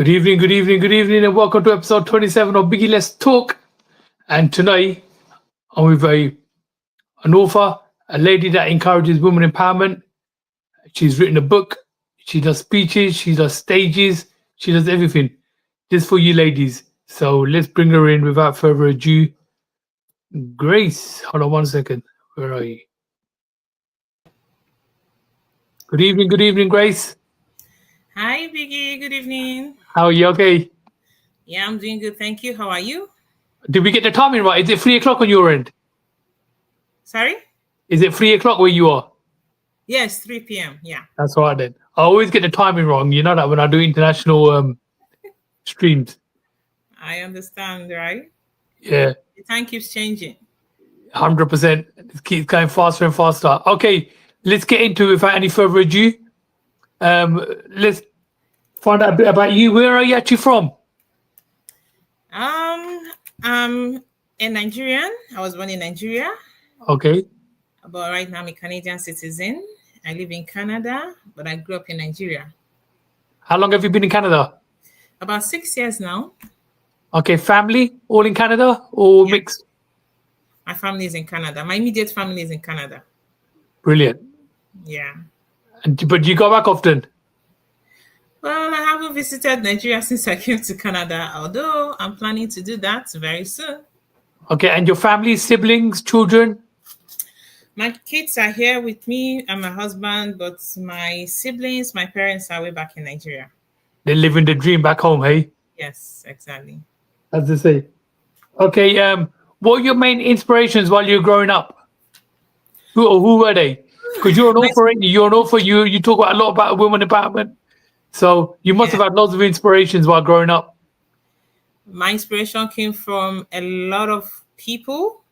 Good evening, good evening, and welcome to episode 27 of Biggie Let's Talk. And tonight, I'm with an author, a lady that encourages women empowerment. She's written a book, she does speeches, she does stages, she does everything. Just for you ladies. So let's bring her in without further ado. Grace, hold on one second. Where are you? Good evening, Grace. Hi, Biggie. Good evening. How are you? Okay. Yeah, I'm doing good. Thank you. How are you? Did we get the timing right? Is it 3 o'clock on your end? Sorry? Is it 3 o'clock where you are? Yes, 3 p.m. Yeah. That's all right then. I always get the timing wrong. You know that when I do international streams. I understand, right? Yeah, The time keeps changing. 100%. It keeps going faster and faster. Okay, let's get into it without any further ado. Let's find out a bit about you. Where are you actually from? I'm a Nigerian. I was born in Nigeria, Okay. but right now I'm a Canadian citizen. I live in Canada, but I grew up in Nigeria. How long have you been in Canada? About 6 years now. Okay, family all in Canada or Yeah. mixed? My family is in Canada. My immediate family is in Canada. Brilliant. Yeah. But you go back often? Well, I haven't visited Nigeria since I came to Canada, although I'm planning to do that very soon. Okay, and your family, siblings, children? My kids are here with me and my husband, but my siblings, my parents are way back in Nigeria. They're living the dream back home, hey? Yes, exactly. As they say. Okay, what were your main inspirations while you were growing up? Who were they? Because you're an My, author, ain't you? You're an author. You talk about a lot about women empowerment. So you must yeah, have had lots of inspirations while growing up. my inspiration came from a lot of people.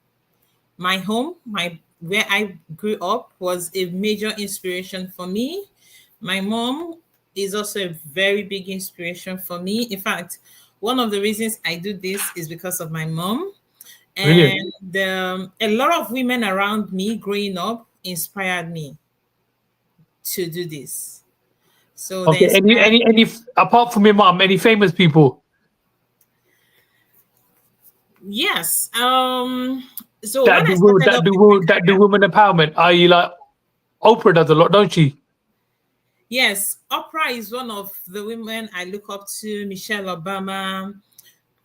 My home, my where I grew up was a major inspiration for me. My mom is also a very big inspiration for me. In fact, one of the reasons I do this is because of my mom. Brilliant. And a lot of women around me growing up inspired me to do this. So they Okay. inspired Any apart from your mom, any famous people yes. So when I started up with my that do career, women empowerment? Are you like Oprah does a lot, don't she? yes, Oprah is one of the women I look up to, Michelle Obama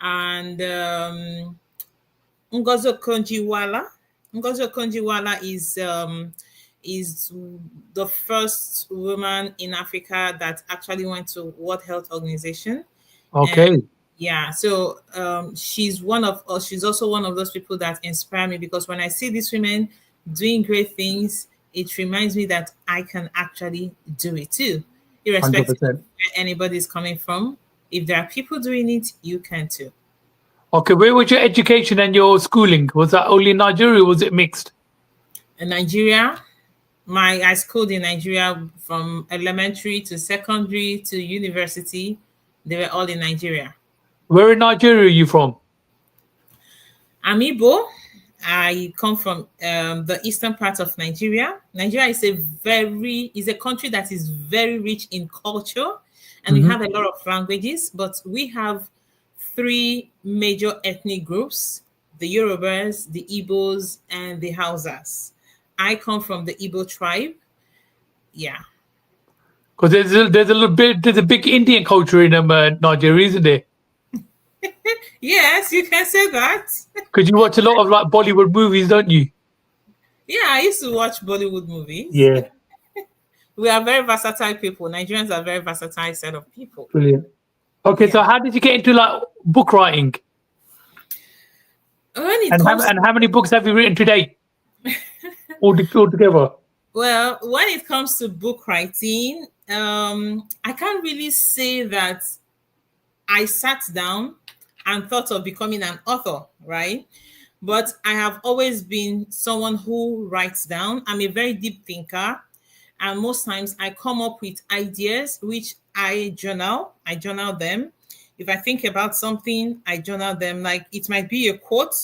and Ngozi Okonjo-Iweala. Ngozi Okonjo-Iweala is the first woman in Africa that actually went to World Health Organization. And Okay. yeah, so she's one of us. She's also one of those people that inspire me because when I see these women doing great things, it reminds me that I can actually do it too, Hundred irrespective of percent. where anybody's coming from. If there are people doing it, you can too. Okay. Where was your education and your schooling? Was that only in Nigeria or was it mixed? In Nigeria, I schooled in Nigeria from elementary to secondary to university. They were all in Nigeria. Where in Nigeria are you from? I'm Igbo. I come from the eastern part of Nigeria. Nigeria is a country that is very rich in culture, and we Hmm. have a lot of languages. But we have three major ethnic groups: the Yorubas, the Igbos, and the Hausas. I come from the Igbo tribe. Yeah. Because there's a big Indian culture in Nigeria, isn't there? Yes, you can say that. Because you watch a lot of like Bollywood movies, don't you? Yeah, I used to watch Bollywood movies. Yeah, We are very versatile people. Nigerians are very versatile set of people. brilliant. Okay, so Yeah. how did you get into like book writing? When it comes And to how many books have you written today? All together. when it comes to book writing, I can't really say that I sat down and thought of becoming an author, right? But I have always been someone who writes down. I'm a very deep thinker. And most times I come up with ideas which I journal. I journal them. If I think about something, I journal them. Like it might be a quote,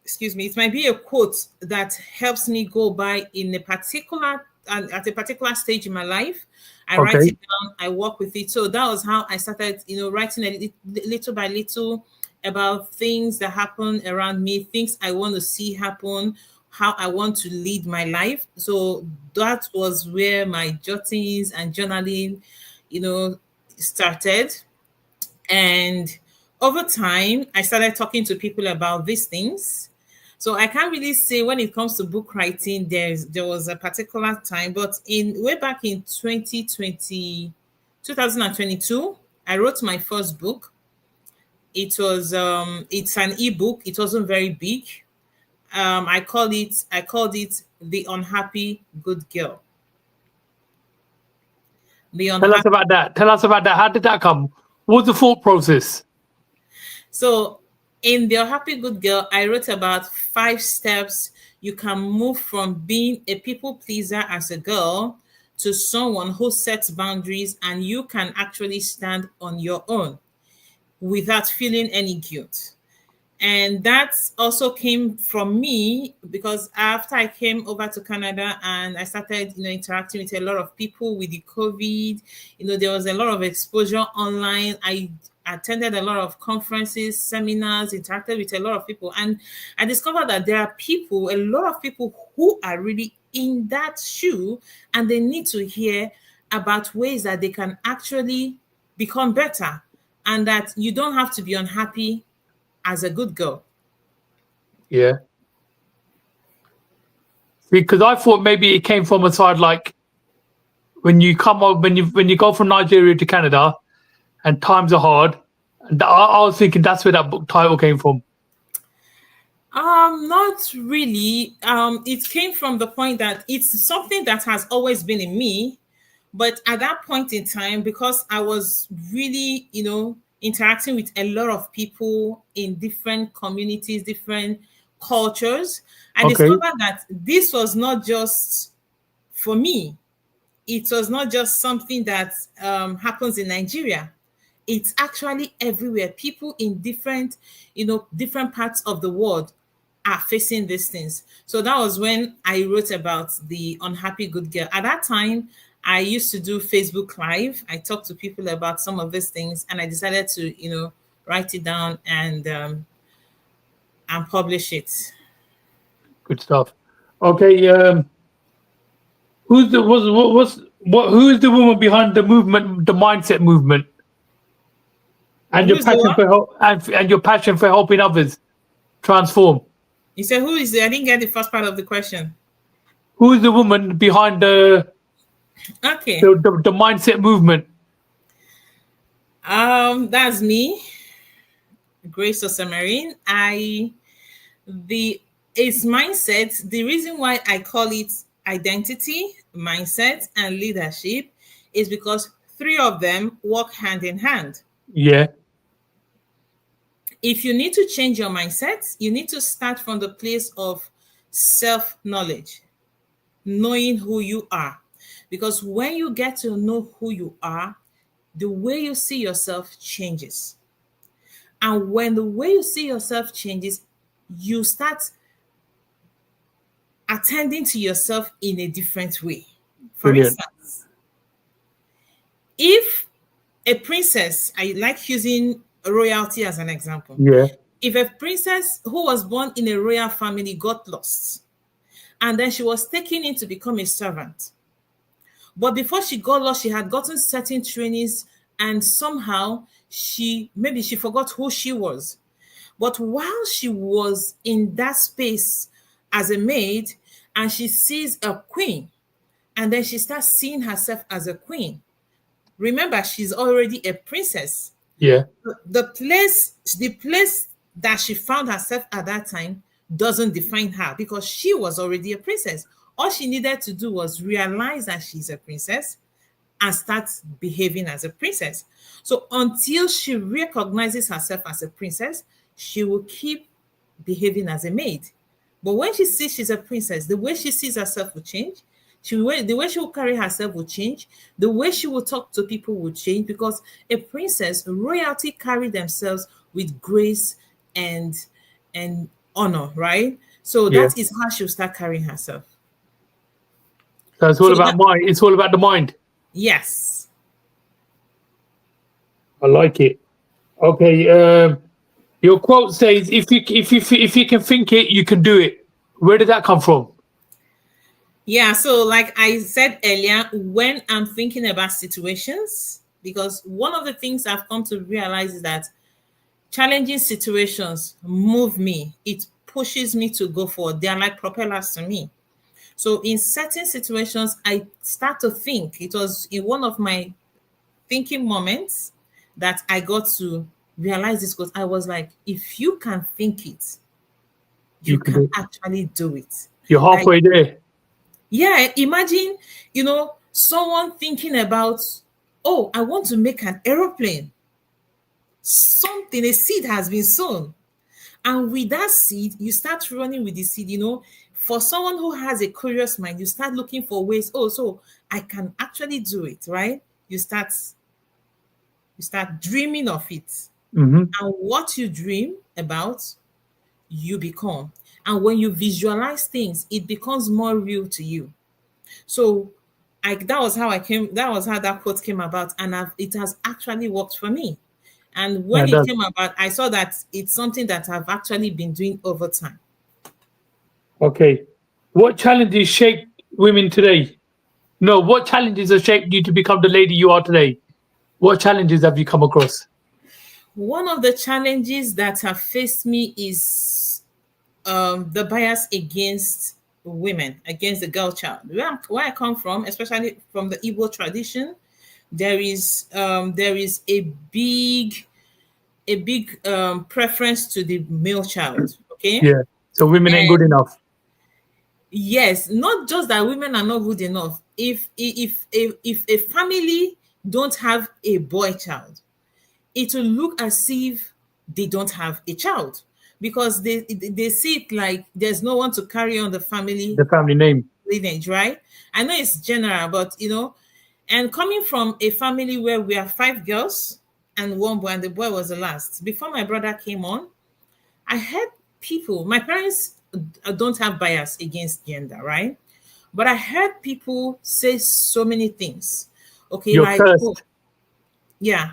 excuse me, it might be a quote that helps me go by in a particular at a particular stage in my life. I write Okay. it down, I work with it. So that was how I started, writing little by little about things that happen around me, things I want to see happen, how I want to lead my life. So that was where my jottings and journaling, started. And over time, I started talking to people about these things. So I can't really say when it comes to book writing, there was a particular time, but in way back in 2022, I wrote my first book. It's an ebook. It wasn't very big. I called it The Unhappy Good Girl. The Tell us Unhappy. about that. Tell us about that. How did that come? What was the thought process? So in The Happy Good Girl, I wrote about 5 steps you can move from being a people pleaser as a girl to someone who sets boundaries and you can actually stand on your own without feeling any guilt. And that also came from me because after I came over to Canada and I started, interacting with a lot of people with the COVID, there was a lot of exposure online. I attended a lot of conferences, seminars, interacted with a lot of people, and I discovered that there are a lot of people who are really in that shoe, and they need to hear about ways that they can actually become better, and that you don't have to be unhappy as a good girl. Yeah. Because I thought maybe it came from a side like when you come up when you go from Nigeria to Canada and times are hard. And I was thinking that's where that book title came from. Not really. It came from the point that it's something that has always been in me, but at that point in time, because I was really, interacting with a lot of people in different communities, different cultures, I Okay. discovered that this was not just for me. It was not just something that happens in Nigeria. It's actually everywhere. People in different parts of the world are facing these things. So that was when I wrote about The Unhappy Good Girl. At that time, I used to do Facebook Live. I talked to people about some of these things, and I decided to, write it down and publish it. Good stuff. Okay. Who's the who is the woman behind the movement, the mindset movement, and your Who's the passion one? for help and your passion for helping others transform? You said who is it? I didn't get the first part of the question. Who is the woman behind Okay. the mindset movement? That's me, Grace Osemerin. The It's mindset. The reason why I call it identity, mindset, and leadership is because three of them work hand in hand. Yeah. If you need to change your mindset, you need to start from the place of self knowledge, knowing who you are. Because when you get to know who you are, the way you see yourself changes. And when the way you see yourself changes, you start attending to yourself in a different way. For Brilliant. instance, if a princess, I like using royalty as an example. Yeah. If a princess who was born in a royal family got lost and then she was taken in to become a servant, but before she got lost, she had gotten certain trainings and somehow she forgot who she was. But while she was in that space as a maid and she sees a queen, and then she starts seeing herself as a queen. Remember, she's already a princess. Yeah. The place that she found herself at that time doesn't define her because she was already a princess. All she needed to do was realize that she's a princess and start behaving as a princess. So until she recognizes herself as a princess, she will keep behaving as a maid. But when she sees she's a princess, the way she sees herself will change. The way she will carry herself will change. The way she will talk to people will change because a princess, royalty carry themselves with grace and and honor, right? So Yeah. that is how she'll start carrying herself. So it's all So about that mind. It's all about the mind. Yes. I like it. Okay. Your quote says, "If you can think it, you can do it." Where did that come from? Yeah, so like I said earlier, when I'm thinking about situations, because one of the things I've come to realize is that challenging situations move me. It pushes me to go forward. They are like propellers to me. So in certain situations, I start to think. It was in one of my thinking moments that I got to realize this, because I was like, if you can think it, You you can do can it. actually do it. You're Like, halfway there. yeah, imagine, someone thinking about, oh, I want to make an aeroplane. Something, a seed has been sown. And with that seed, you start running with the seed. For someone who has a curious mind, you start looking for ways. Oh, so I can actually do it, right? You start dreaming of it. Hmm. And what you dream about, you become. And when you visualize things, it becomes more real to you. So that was how that quote came about. And it has actually worked for me. And Yeah, when it that. came about, I saw that it's something that I've actually been doing over time. Okay. What challenges shaped women today? No, what challenges have shaped you to become the lady you are today? What challenges have you come across? One of the challenges that have faced me is the bias against women, against the girl child. Where I come from, especially from the Igbo tradition, there is a big preference to the male child. Okay, Yeah. So women ain't good and enough. yes, not just that women are not good enough. If a family don't have a boy child, it will look as if they don't have a child, because they see it like there's no one to carry on the family The family name. lineage, right? I know it's general, but and coming from a family where we are five girls and one boy, and the boy was the last. Before my brother came on, I heard people, my parents don't have bias against gender, right? But I heard people say so many things. Okay, You're like, oh, cursed. yeah,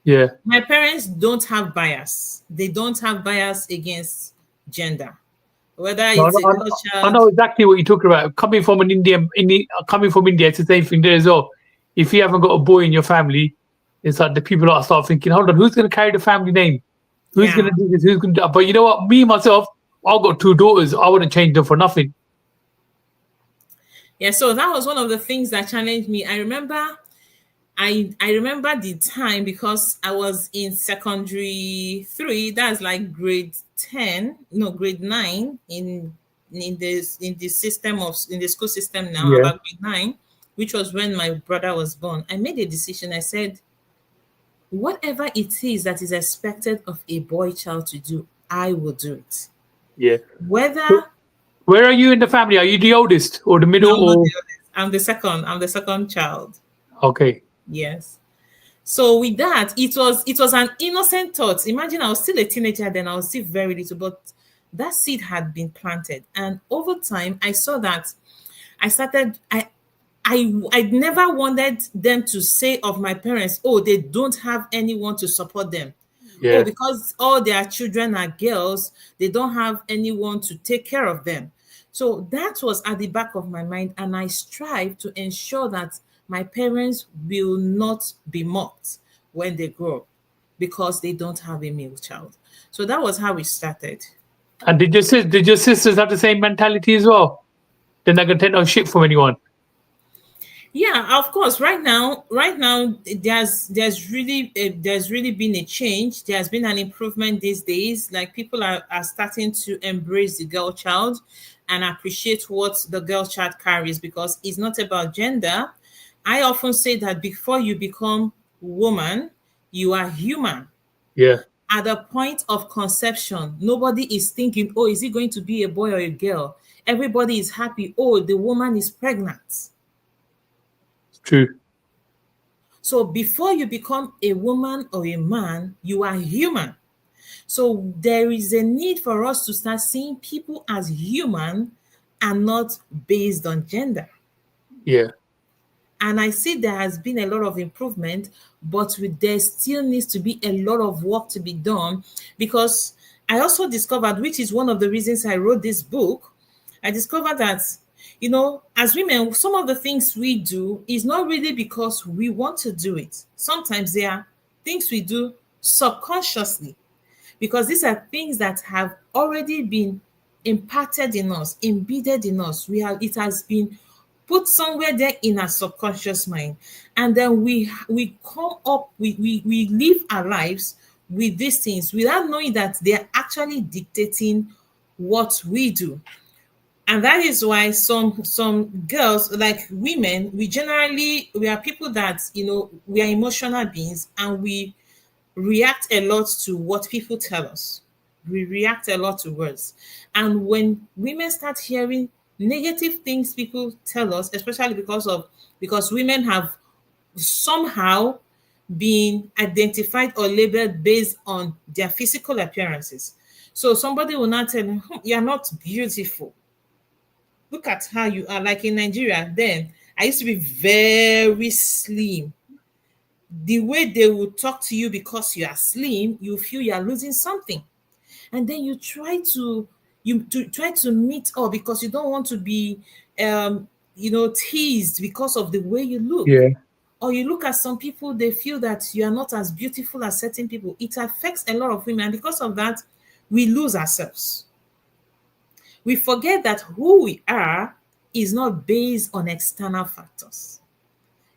Yeah. my parents don't have bias. They don't have bias against gender, whether No, it's a girl I child. know exactly what you're talking about. Coming from an coming from India, it's the same thing there as well. If you haven't got a boy in your family, it's like the people that start thinking, hold on, who's going to carry the family name? Who's going Yeah. to do this? Who's going to do that? But you know what? Me, myself, I've got two daughters. I wouldn't change them for nothing. Yeah. So that was one of the things that challenged me. I remember the time, because I was in secondary 3, that's like grade 10, no, grade 9 in the school system now, Yeah, about grade 9, which was when my brother was born. I made a decision. I said, whatever it is that is expected of a boy child to do, I will do it. yeah. So Whether where are you in the family? Are you the oldest or the No, middle I'm not or the oldest. I'm the second child. okay? Yes. So with that, it was an innocent thought. Imagine, I was still a teenager then, I was still very little, but that seed had been planted. And over time, I saw that I started I never wanted them to say of my parents, oh, they don't have anyone to support them. Oh, Yeah, because all their children are girls, they don't have anyone to take care of them. So that was at the back of my mind, and I strive to ensure that my parents will not be mocked when they grow up because they don't have a male child. So that was how it started. and did your sisters have the same mentality as well? They're not gonna take no shit from anyone. Yeah, of course. Right now, there's really been a change. There's been an improvement these days. Like, people are starting to embrace the girl child and appreciate what the girl child carries, because it's not about gender. I often say that before you become woman, you are human. Yeah, At the point of conception, nobody is thinking, oh, is it going to be a boy or a girl? Everybody is happy. Oh, the woman is pregnant. it's true. So before you become a woman or a man, you are human. So there is a need for us to start seeing people as human and not based on gender. Yeah. And I see there has been a lot of improvement, but there still needs to be a lot of work to be done, because I also discovered, which is one of the reasons I wrote this book, I discovered that, as women, some of the things we do is not really because we want to do it. Sometimes they are things we do subconsciously, because these are things that have already been imparted in us, embedded in us. It has been put somewhere there in our subconscious mind, and then we come up, we live our lives with these things without knowing that they are actually dictating what we do. And that is why some girls, like women, we are people that, we are emotional beings, and we react a lot to what people tell us. We react a lot to words. And when women start hearing negative things people tell us, especially because women have somehow been identified or labeled based on their physical appearances. So somebody will not tell them, you're not beautiful. Look at how you are. Like in Nigeria, then I used to be very slim. The way they will talk to you because you are slim, you feel you are losing something. And then you try to meet up because you don't want to be teased because of the way you look. Yeah, Or you look at some people, they feel that you are not as beautiful as certain people. It affects a lot of women, and because of that, we lose ourselves. We forget that who we are is not based on external factors,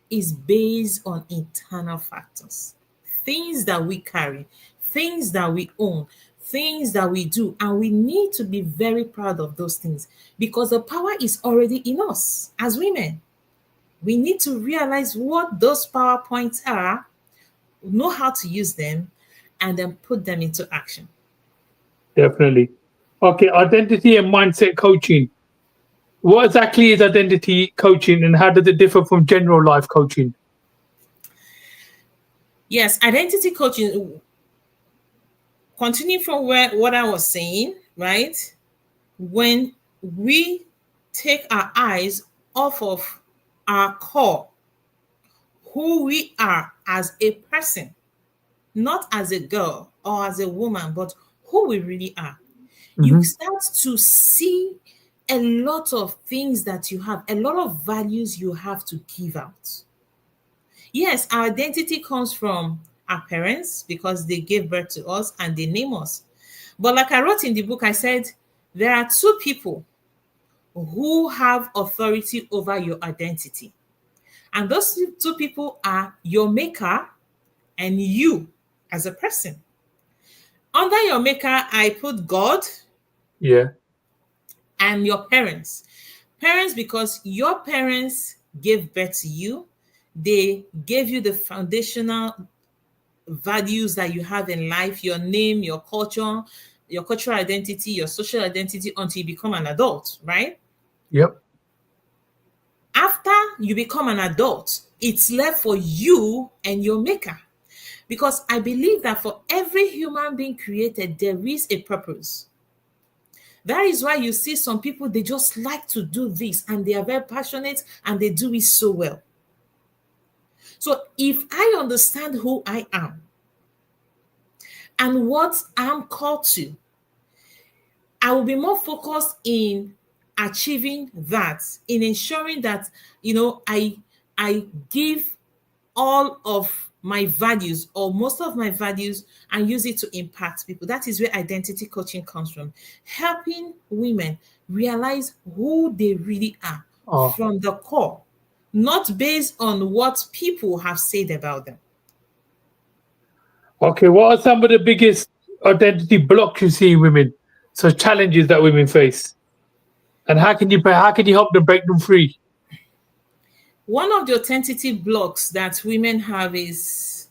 is based on internal factors. Things that we carry, things that we own, things that we do. And we need to be very proud of those things, because the power is already in us as women. We need to realize what those power points are, know how to use them, and then put them into action. definitely. Okay, identity and mindset coaching. What exactly is identity coaching and how does it differ from general life coaching? Yes, identity coaching, continuing from what I was saying, right? When we take our eyes off of our core, who we are as a person, not as a girl or as a woman, but who we really are, you Hmm. start to see a lot of things that you have, a lot of values you have to give out. Yes, our identity comes from our parents because they gave birth to us and they name us. But like I wrote in the book, I said there are two people who have authority over your identity. And those two people are your maker and you as a person. Under your maker, I put God Yeah. and your parents. Parents, because your parents gave birth to you, they gave you the foundational values that you have in life, your name, your cultural identity, your social identity until you become an adult, right? Yep. After you become an adult, it's left for you and your maker. Because I believe that for every human being created, there is a purpose. That is why you see some people, they just like to do this and they are very passionate and they do it so well. So if I understand who I am and what I'm called to, I will be more focused in achieving that, in ensuring that, I give all of my values or most of my values and use it to impact people. That is where identity coaching comes from. Helping women realize who they really are Oh, from the core, not based on what people have said about them. okay. What are some of the biggest identity blocks you see in women? So challenges that women face, and how can you help them break them free? One of the authenticity blocks that women have is,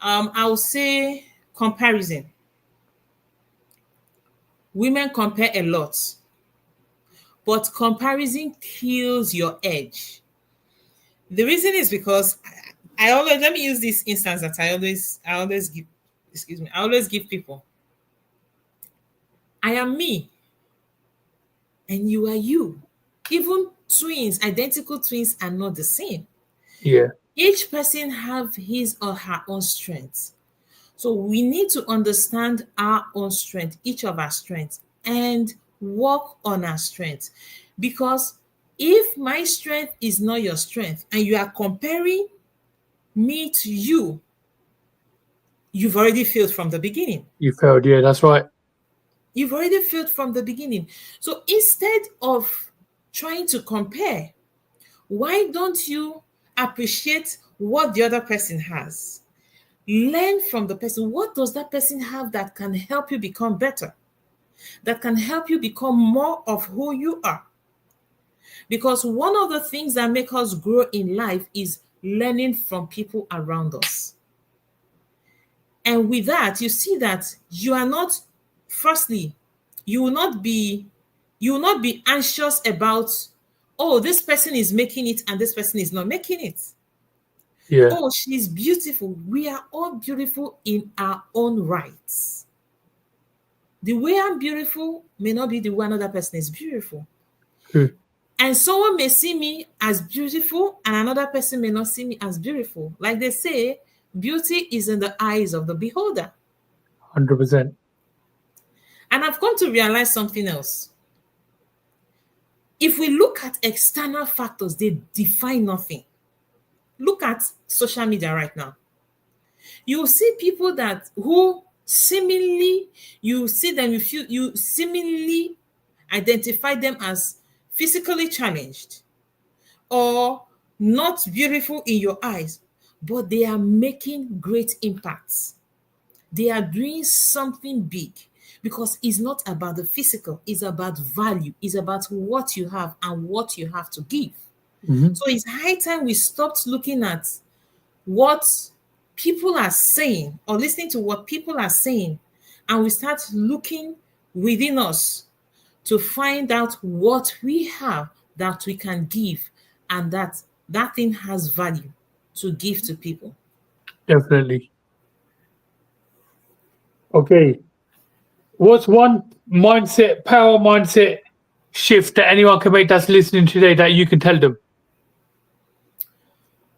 I would say, comparison. Women compare a lot, but comparison kills your edge. The reason is because I always, let me use this instance that I always give, excuse me, I always give people. I am me and you are you. Even twins, identical twins are not the same. Yeah. Each person have his or her own strengths. So we need to understand our own strength, each of our strengths, and work on our strengths. Because if my strength is not your strength and you are comparing me to you, you've already failed from the beginning. You failed. Yeah, that's right. You've already failed from the beginning. So instead of trying to compare, why don't you appreciate what the other person has? Learn from the person. What does that person have that can help you become better? That can help you become more of who you are? Because one of the things that make us grow in life is learning from people around us. And with that, you see that you are not, firstly, you will not be anxious about, oh, this person is making it and this person is not making it. Yeah. Oh, she's beautiful. We are all beautiful in our own rights. The way I'm beautiful may not be the way another person is beautiful. True. And someone may see me as beautiful and another person may not see me as beautiful. Like they say, beauty is in the eyes of the beholder. 100%. And I've come to realize something else. If we look at external factors, they define nothing. Look at social media right now. You will see people that who seemingly, you see them, you seemingly identify them as physically challenged or not beautiful in your eyes, but they are making great impacts. They are doing something big because it's not about the physical, it's about value, it's about what you have and what you have to give. Hmm. So it's high time we stopped looking at what people are saying or listening to what people are saying and we start looking within us to find out what we have that we can give and that thing has value to give to people. Definitely. Okay. What's one power mindset shift that anyone can make that's listening today that you can tell them?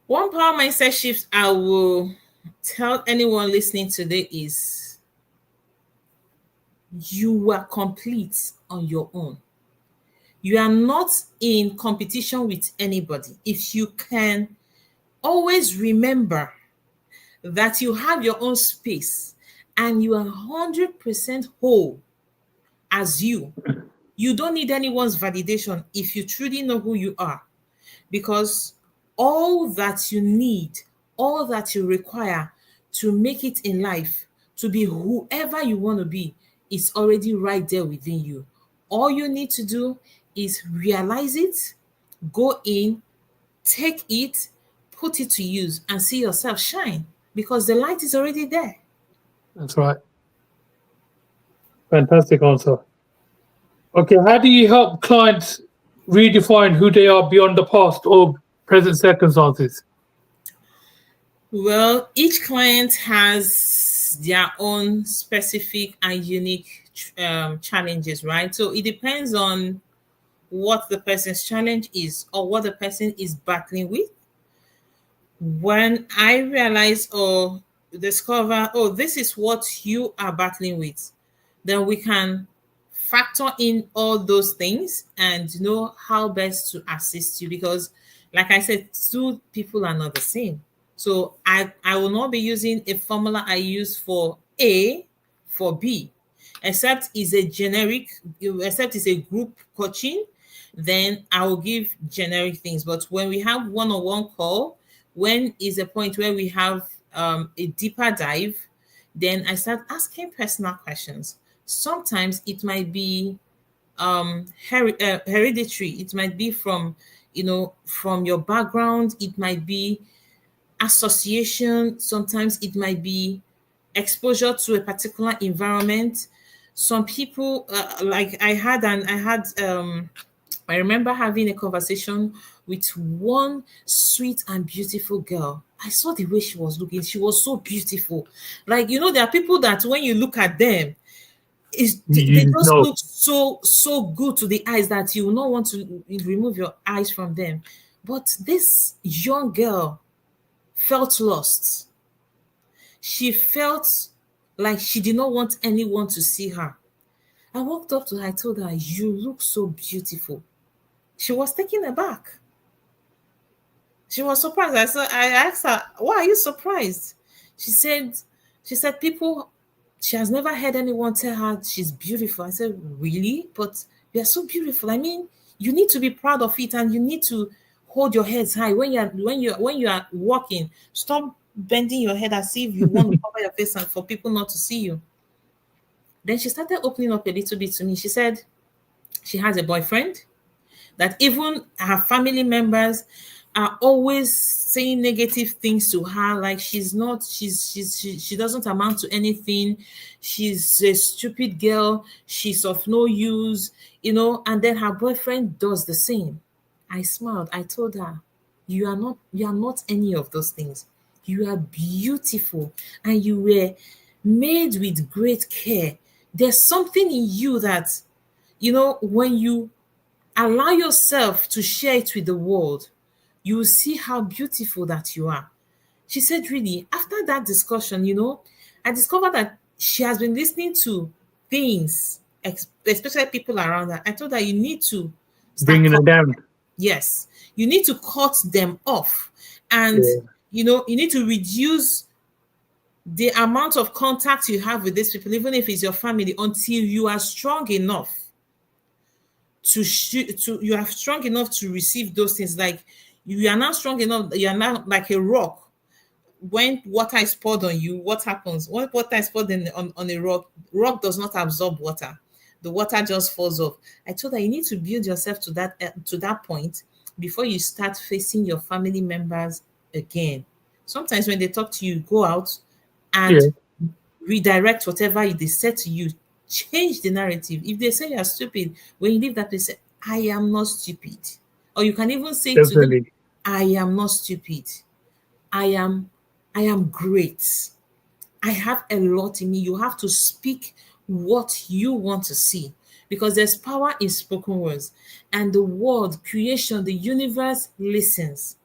One power mindset shift I will tell anyone listening today is you are complete on your own. You are not in competition with anybody. If you can always remember that you have your own space and you are 100% whole as you, you don't need anyone's validation if you truly know who you are, because all that you need, all that you require to make it in life, to be whoever you want to be, is already right there within you. All you need to do is realize it, go in, take it, put it to use, and see yourself shine because the light is already there. That's right. Fantastic answer. Okay. How do you help clients redefine who they are beyond the past or present circumstances? Well, each client has their own specific and unique challenges, right? So it depends on what the person's challenge is or what the person is battling with. When I realize or discover, oh, this is what you are battling with, then we can factor in all those things and know how best to assist you. Because, like I said, two people are not the same. So I will not be using a formula I use for A for B, except is a generic, except it's a group coaching, then I will give generic things. But when we have one-on-one call, when is a point where we have a deeper dive, then I start asking personal questions. Sometimes it might be hereditary. It might be from, from your background. It might be association. Sometimes it might be exposure to a particular environment. Some people, like I remember having a conversation with one sweet and beautiful girl. I saw the way she was looking. She was so beautiful. Like, there are people that when you look at them, they You just know. look so good to the eyes that you will not want to remove your eyes from them. But this young girl felt lost. She felt like she did not want anyone to see her. I walked up to her, I told her, "You look so beautiful." She was taken aback. She was surprised. I asked her, "Why are you surprised?" She said, people, she has never heard anyone tell her she's beautiful. I said, "Really? But you're so beautiful. I mean, you need to be proud of it, and you need to hold your heads high when you are walking. Stop bending your head as if you want to cover your face and for people not to see you." Then she started opening up a little bit to me. She said she has a boyfriend, that even her family members are always saying negative things to her, like she's not she doesn't amount to anything, she's a stupid girl, she's of no use, and then her boyfriend does the same. I smiled. I told her, you are not any of those things. You are beautiful, and you were made with great care. There's something in you that, when you allow yourself to share it with the world, you will see how beautiful that you are. She said, really, after that discussion, I discovered that she has been listening to things, especially people around her. I told her, you need to start Bringing cut. it down. Yes, you need to cut them off. And, Yeah. you need to reduce the amount of contact you have with these people, even if it's your family, until you are strong enough you are strong enough to receive those things. Like, you are now strong enough, you are now like a rock. When water is poured on you, what happens? When water is poured on a rock does not absorb water. The water just falls off. I told her, you need to build yourself to that point before you start facing your family members again. Sometimes when they talk to you, go out and Yeah. redirect whatever they said to you. Change the narrative. If they say you're stupid, when you leave that place, say, "I am not stupid." Or you can even say to them, Definitely. "I am not stupid. I am I am great. I have a lot in me." You have to speak what you want to see, because there's power in spoken words, and the world, creation, the universe listens.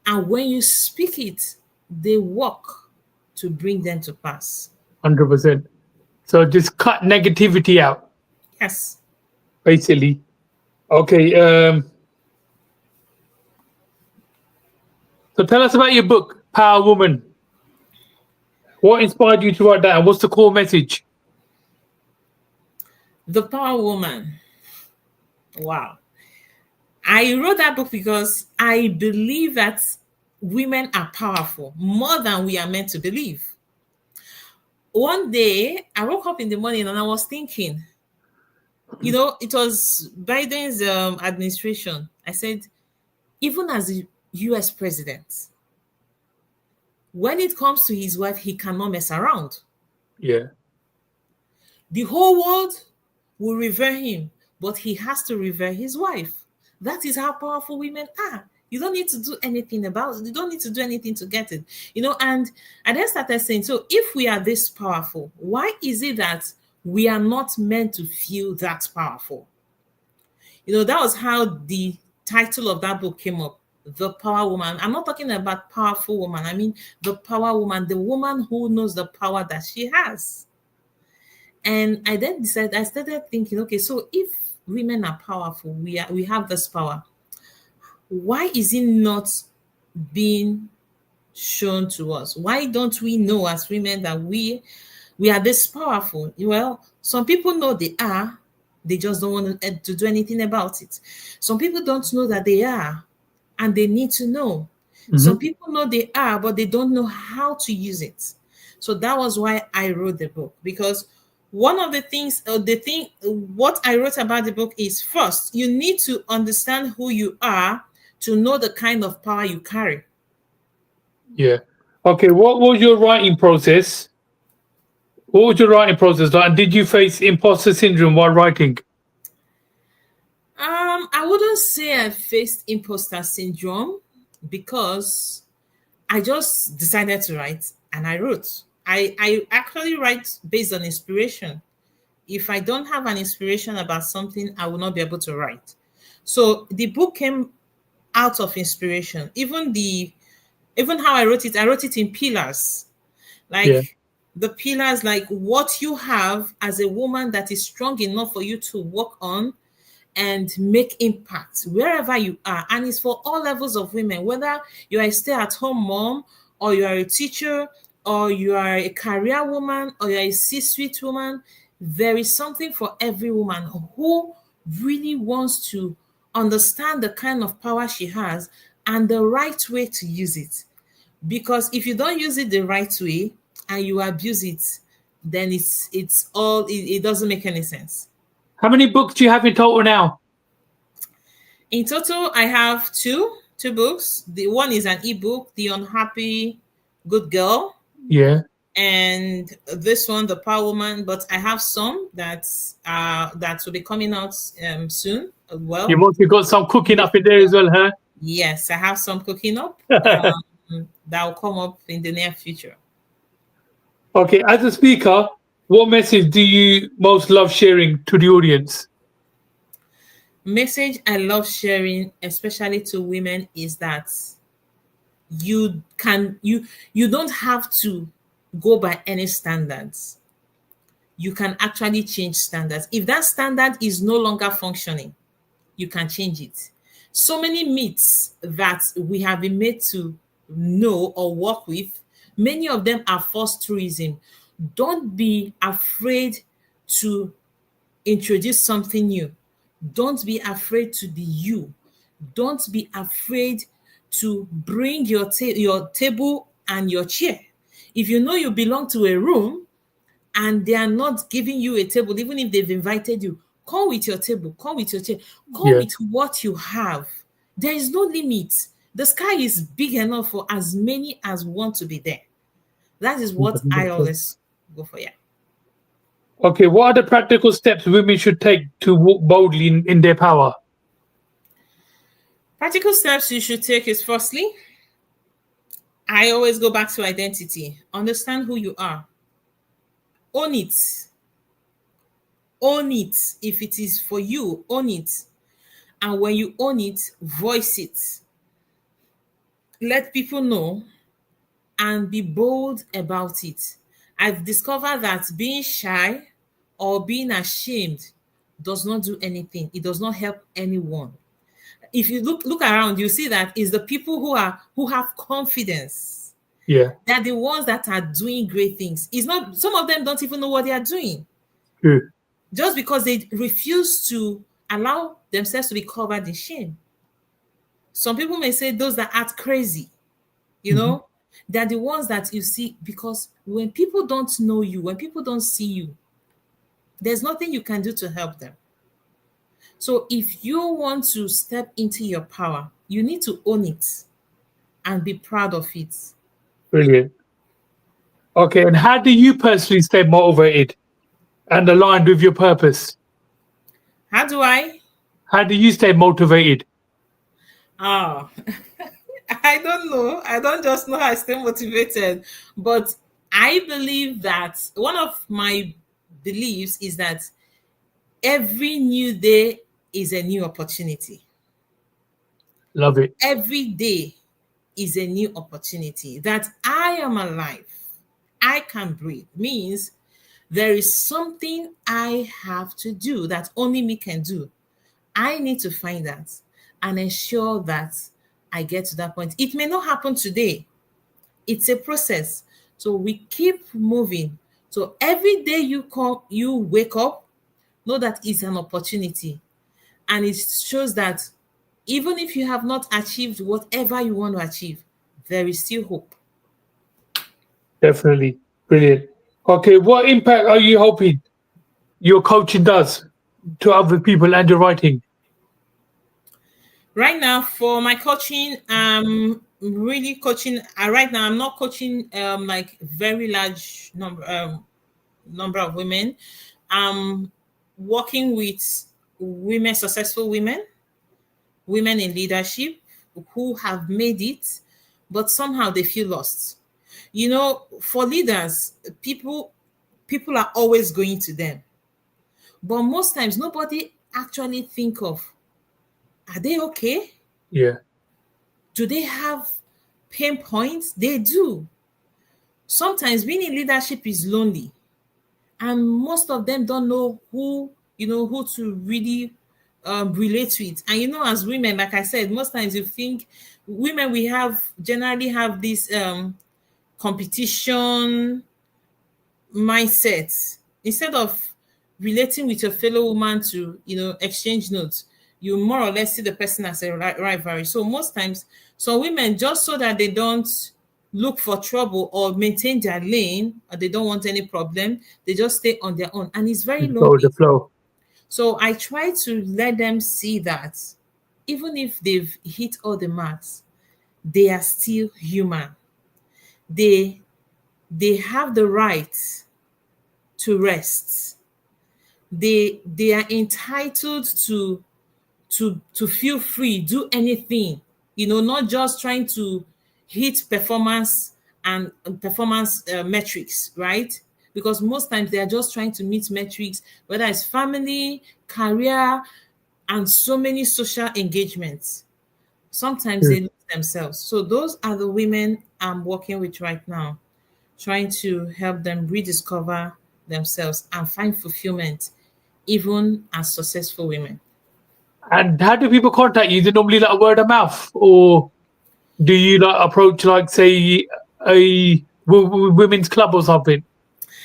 And when you speak it, they work to bring them to pass. 100%. So just cut negativity out, Yes. basically. Okay. So tell us about your book, Power Woman. What inspired you to write that, and what's the core message? The Power Woman. Wow. I wrote that book because I believe that women are powerful more than we are meant to believe. One day, I woke up in the morning and I was thinking, it was Biden's administration. I said, even as the US president, when it comes to his wife, he cannot mess around. Yeah. The whole world will revere him, but he has to revere his wife. That is how powerful women are. You don't need to do anything about it. You don't need to do anything to get it. And I then started saying, so if we are this powerful, why is it that we are not meant to feel that powerful? That was how the title of that book came up. The Power Woman. I'm not talking about powerful woman. I mean the power woman, the woman who knows the power that she has. And I then decided, I started thinking, okay, so if women are powerful, we have this power. Why is it not being shown to us? Why don't we know as women that we are this powerful? Well, some people know they are, they just don't want to do anything about it. Some people don't know that they are, and they need to know. Some Hmm. people know they are, but they don't know how to use it. So that was why I wrote the book, because one of the things, what I wrote about the book is, first, you need to understand who you are to know the kind of power you carry. Yeah. Okay. What was your writing process? What was your writing process like? And did you face imposter syndrome while writing? I wouldn't say I faced imposter syndrome, because I just decided to write and I wrote. I actually write based on inspiration. If I don't have an inspiration about something, I will not be able to write. So the book came out of inspiration. Even how I wrote it in pillars. Yeah. Like the pillars, like what you have as a woman that is strong enough for you to work on and make impact wherever you are. And it's for all levels of women, whether you are a stay-at-home mom, or you are a teacher, or you are a career woman, or you're a C-suite woman. There is something for every woman who really wants to understand the kind of power she has and the right way to use it. Because if you don't use it the right way and you abuse it, then it doesn't make any sense. How many books do you have in total now? In total, I have two books. The one is an ebook, The Unhappy Good Girl, Yeah. and this one, The Power Woman. But I have some that will be coming out soon as You've well. also got some cooking This up in there year. as well, huh? Yes, I have some cooking up that will come up in the near future. Okay, as a speaker, what message do you most love sharing to the audience? Message I love sharing, especially to women, is that you can you don't have to go by any standards. You can actually change standards. If that standard is no longer functioning, you can change it. So many myths that we have been made to know or work with, many of them are false truism. Don't be afraid to introduce something new. Don't be afraid to be you. Don't be afraid to bring your table and your chair. If you know you belong to a room and they are not giving you a table, even if they've invited you, come with your table, come with your chair, come Yeah. with what you have. There is no limit. The sky is big enough for as many as want to be there. That is what I always go for. Yeah. Okay, what are the practical steps women should take to walk boldly in their power? Practical steps you should take is, firstly, I always go back to identity. Understand who you are. Own it. Own it. If it is for you, own it. And when you own it, voice it. Let people know and be bold about it. I've discovered that being shy or being ashamed does not do anything. It does not help anyone. If you look around, you see that it's the people who have confidence. Yeah, They're the ones that are doing great things. It's not, some of them don't even know what they are doing, true. just because they refuse to allow themselves to be covered in shame. Some people may say those that act crazy, you Mhm. know, they're the ones that you see, because when people don't know you, when people don't see you, there's nothing you can do to help them. So if you want to step into your power, you need to own it and be proud of it. Brilliant. Okay, and how do you personally stay motivated and aligned with your purpose? How do I? How do you stay motivated? Oh, I don't know. I don't just know how I stay motivated. But I believe that one of my beliefs is that every new day is a new opportunity. Love it. Every day is a new opportunity. That I am alive, I can breathe, means there is something I have to do that only me can do. I need to find that and ensure that I get to that point. It may not happen today, it's a process. So we keep moving. So every day you wake up, know that it's an opportunity. And it shows that even if you have not achieved whatever you want to achieve, there is still hope. Definitely. Brilliant. Okay, what impact are you hoping your coaching does to other people and your writing? Right now, for my coaching, really coaching. Right now, I'm not coaching like very large number of women. I'm working with women, successful women, women in leadership who have made it, but somehow they feel lost. You know, for leaders, people are always going to them. But most times nobody actually think of, are they okay? Yeah. Do they have pain points? They do. Sometimes being in leadership is lonely, and most of them don't know who to really relate with. And as women, like I said, most times you think women, we have generally have this competition mindset. Instead of relating with your fellow woman to exchange notes, you more or less see the person as a rivalry. So most times some women, just so that they don't look for trouble or maintain their lane, or they don't want any problem, they just stay on their own, and it's very Just go with lonely. the flow. So I try to let them see that even if they've hit all the marks, they are still human. They they have the right to rest. They are entitled to feel free, do anything, not just trying to hit performance and performance metrics, right? Because most times they are just trying to meet metrics, whether it's family, career, and so many social engagements. Sometimes Mm. they lose themselves. So those are the women I'm working with right now, trying to help them rediscover themselves and find fulfillment even as successful women. And how do people contact you? Is it normally like word of mouth, or do you like approach like say a women's club or something,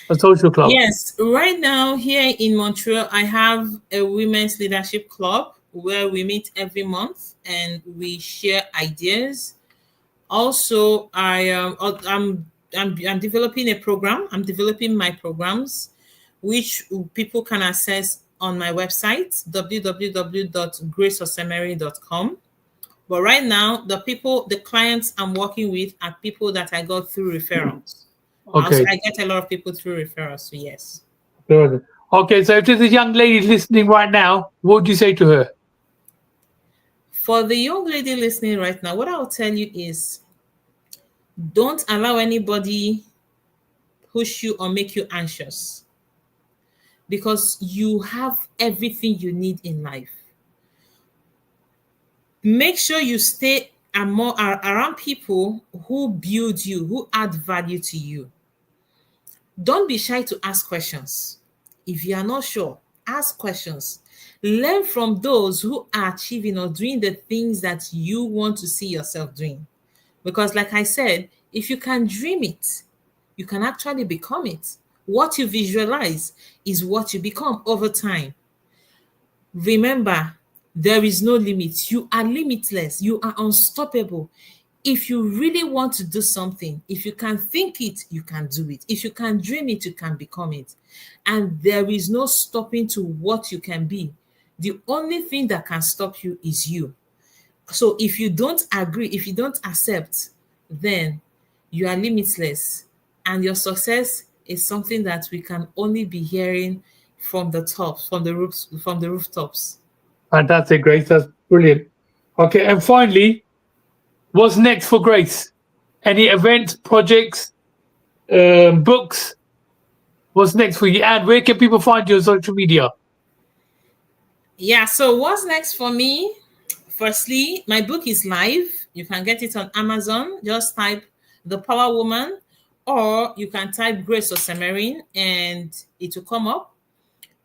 a social club? Yes, right now here in Montreal, I have a women's leadership club where we meet every month and we share ideas. Also, I'm developing a program. I'm developing my programs, which people can access on my website www.graceosemery.com. But right now, the clients I'm working with are people that I got through referrals. Also, Okay. I get a lot of people through referrals. So yes. Good. Okay, so if there's a young lady listening right now, what would you say to her? For the young lady listening right now, what I'll tell you is, don't allow anybody push you or make you anxious, because you have everything you need in life. Make sure you stay around people who build you, who add value to you. Don't be shy to ask questions. If you are not sure, ask questions. Learn from those who are achieving or doing the things that you want to see yourself doing. Because, like I said, if you can dream it, you can actually become it. What you visualize is what you become over time. Remember, there is no limit. You are limitless. You are unstoppable. If you really want to do something, if you can think it, you can do it. If you can dream it, you can become it. And there is no stopping to what you can be. The only thing that can stop you is you. So if you don't agree, if you don't accept, then you are limitless. And your success is something that we can only be hearing from the tops, from the rooftops. Fantastic, Grace. That's brilliant. Okay, and finally, what's next for Grace? Any events, projects, books? What's next for you? And where can people find you on social media? Yeah, so what's next for me? Firstly, my book is live. You can get it on Amazon. Just type The Power Woman, or you can type Grace Osemerin and it will come up.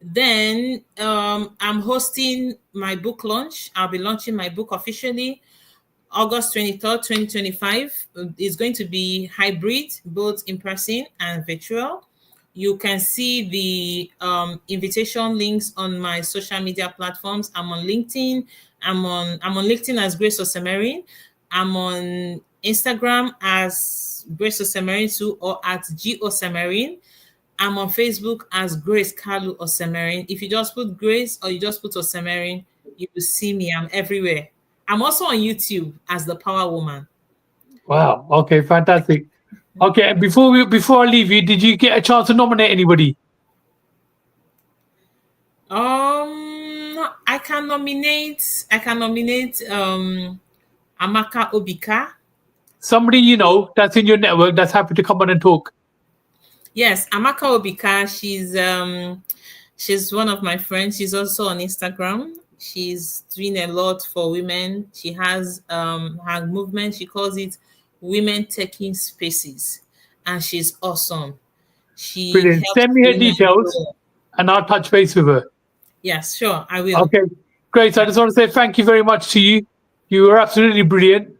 Then I'm hosting my book launch. I'll be launching my book officially August 23rd, 2025. It's going to be hybrid, both in person and virtual. You can see the invitation links on my social media platforms. I'm on LinkedIn. I'm on LinkedIn as Grace Osemerin. I'm on Instagram as Grace Osemerin too, or at G Osemerin. I'm on Facebook as Grace Kalu Osemerin. If you just put Grace or you just put Osemerin, you will see me. I'm everywhere. I'm also on YouTube as the Power Woman. Wow. Okay, fantastic. Okay, and before I leave you, did you get a chance to nominate anybody? I can nominate Amaka Obika. Somebody you know that's in your network that's happy to come on and talk. Yes, Amaka Obika. She's one of my friends. She's also on Instagram. She's doing a lot for women. She has her movement. She calls it Women Taking Spaces, and she's awesome. She Brilliant. helps Send me her women details grow. and I'll touch base with her. Yes, sure, I will. Okay, great. So I Yeah. just want to say thank you very much to you. You were absolutely brilliant,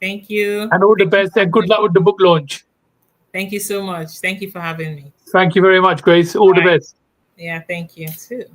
Thank you. and all the Thank you best, for and good having luck me. with the book launch. Thank you so much. Thank you for having me. Thank you very much, Grace. All All the right. best. Yeah, thank you too.